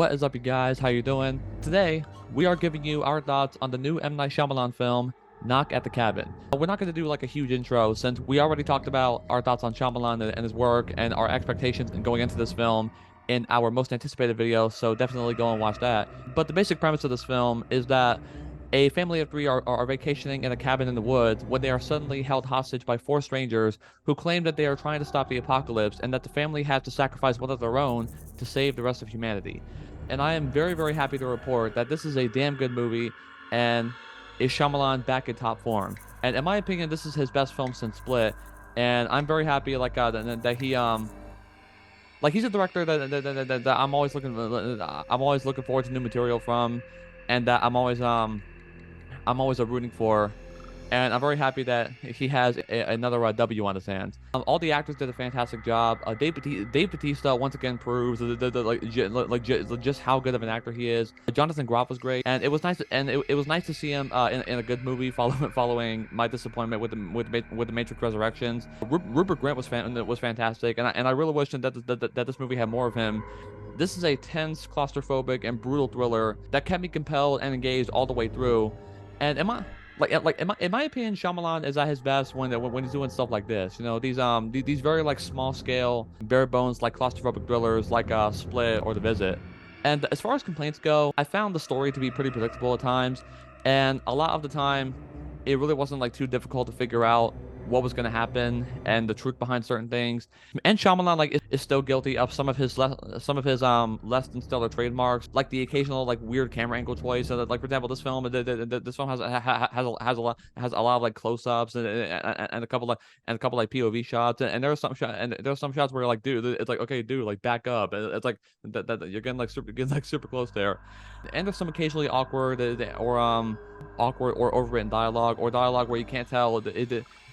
What is up, you guys? How you doing? Today, we are giving you our thoughts on the new M. Night Shyamalan film, Knock at the Cabin. We're not going to do like a huge intro since we already talked about our thoughts on Shyamalan and his work and our expectations going into this film in our most anticipated video, so definitely go and watch that. But the basic premise of this film is that a family of three are vacationing in a cabin in the woods when they are suddenly held hostage by four strangers who claim that they are trying to stop the apocalypse and that the family has to sacrifice one of their own to save the rest of humanity. And I am very, very happy to report that this is a damn good movie and is Shyamalan back in top form. And in my opinion, this is his best film since Split. And I'm very happy that he like he's a director that I'm always looking forward to new material from, and that I'm always rooting for, and I'm very happy that he has another W on his hands. All the actors did a fantastic job. Dave Bautista once again proves just how good of an actor he is. Jonathan Groff was great, and it was nice to see him in a good movie following my disappointment with the Matrix Resurrections. Rupert Grint was fantastic, and I really wish that this movie had more of him. This is a tense, claustrophobic, and brutal thriller that kept me compelled and engaged all the way through. And in my opinion, Shyamalan is at his best when he's doing stuff like this. You know, these very like small scale, bare bones like claustrophobic thrillers like Split or The Visit. And as far as complaints go, I found the story to be pretty predictable at times, and a lot of the time, it really wasn't like too difficult to figure out what was going to happen and the truth behind certain things. And Shyamalan is still guilty of some of his less than stellar trademarks, like the occasional like weird camera angle choice. So that, like for example, this film has a lot of like close-ups and a couple like POV shots, and there are some shots where you're like, dude, it's like, okay, dude, like back up. It's like that you're getting like super close there. And there's some occasionally awkward or overwritten dialogue, or dialogue where you can't tell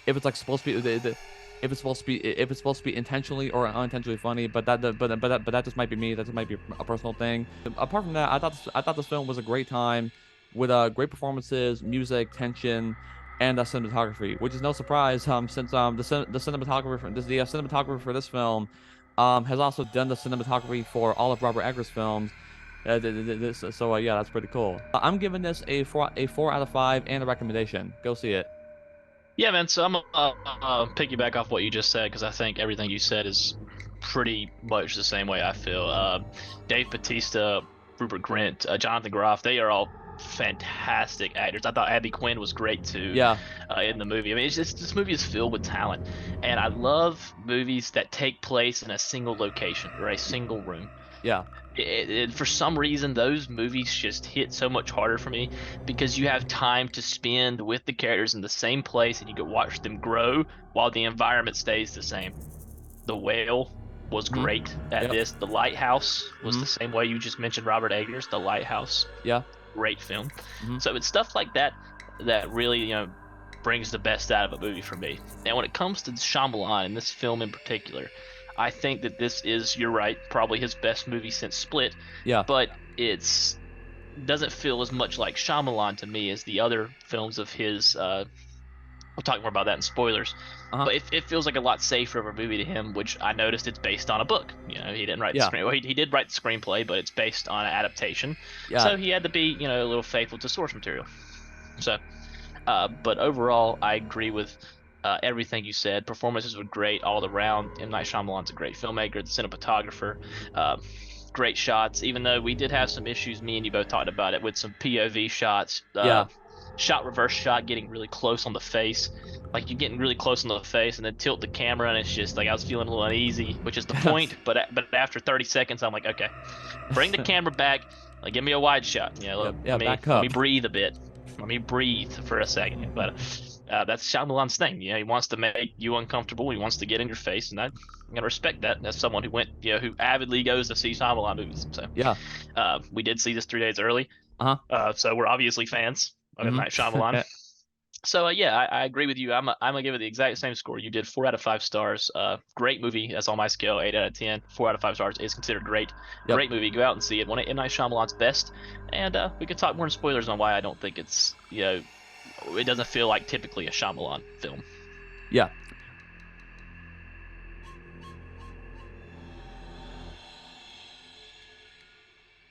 if it's like supposed to be if it's supposed to be intentionally or unintentionally funny. But that just might be me. That just might be a personal thing. Apart from that, I thought this film was a great time with great performances, music, tension, and cinematography, which is no surprise since the cinematographer for this film has also done the cinematography for all of Robert Eggers' films. Yeah, that's pretty cool. I'm giving this a 4 out of 5 and a recommendation. Go see it. Yeah, man. So I'm piggyback off what you just said because I think everything you said is pretty much the same way I feel. Dave Bautista, Rupert Grint, Jonathan Groff, they are all fantastic actors. I thought Abby Quinn was great too Yeah, in the movie. I mean, it's just this movie is filled with talent, and I love movies that take place in a single location or a single room. yeah, For some reason, those movies just hit so much harder for me because you have time to spend with the characters in the same place and you can watch them grow while the environment stays the same. The Whale was hmm, great at yep, this. The Lighthouse was hmm, the same way you just mentioned Robert Eggers. The Lighthouse, yeah, great film. hmm, So it's stuff like that that really, brings the best out of a movie for me. And when it comes to Shyamalan and this film in particular, I think that this is, you're right, probably his best movie since Split, yeah, but it's doesn't feel as much like Shyamalan to me as the other films of his. We'll talk more about that in spoilers, uh-huh, but it feels like a lot safer of a movie to him, which I noticed it's based on a book. You know, he didn't write the yeah, screen. Well, he did write the screenplay, but it's based on an adaptation, yeah, so he had to be, a little faithful to source material. So but overall, I agree with everything you said. Performances were great all around. M. Night Shyamalan's a great filmmaker, the cinematographer, uh, great shots. Even though we did have some issues, me and you both talked about it with some POV shots, yeah, reverse shot, getting really close on the face. Like you're getting really close on the face, and then tilt the camera, and it's just like I was feeling a little uneasy, which is the point. But after 30 seconds, I'm like, okay, bring the camera back. Like, give me a wide shot. yeah, Let yeah. me Back let me up. breathe a bit. Let me breathe for a second. But that's Shyamalan's thing. He wants to make you uncomfortable. He wants to get in your face, and I'm gonna respect that. As someone who went, who avidly goes to see Shyamalan movies. So Yeah, we did see this 3 days early. uh-huh, So we're obviously fans of M. hmm, Night Shyamalan. So yeah, I agree with you. I'm gonna give it the exact same score you did. 4 out of 5 stars. Great movie. That's on my scale. 8 out of 10. 4 out of 5 stars is considered great. yep, Great movie. Go out and see it. One of M. Night Shyamalan's best. And we can talk more in spoilers on why I don't think it's it doesn't feel like typically a Shyamalan film. yeah.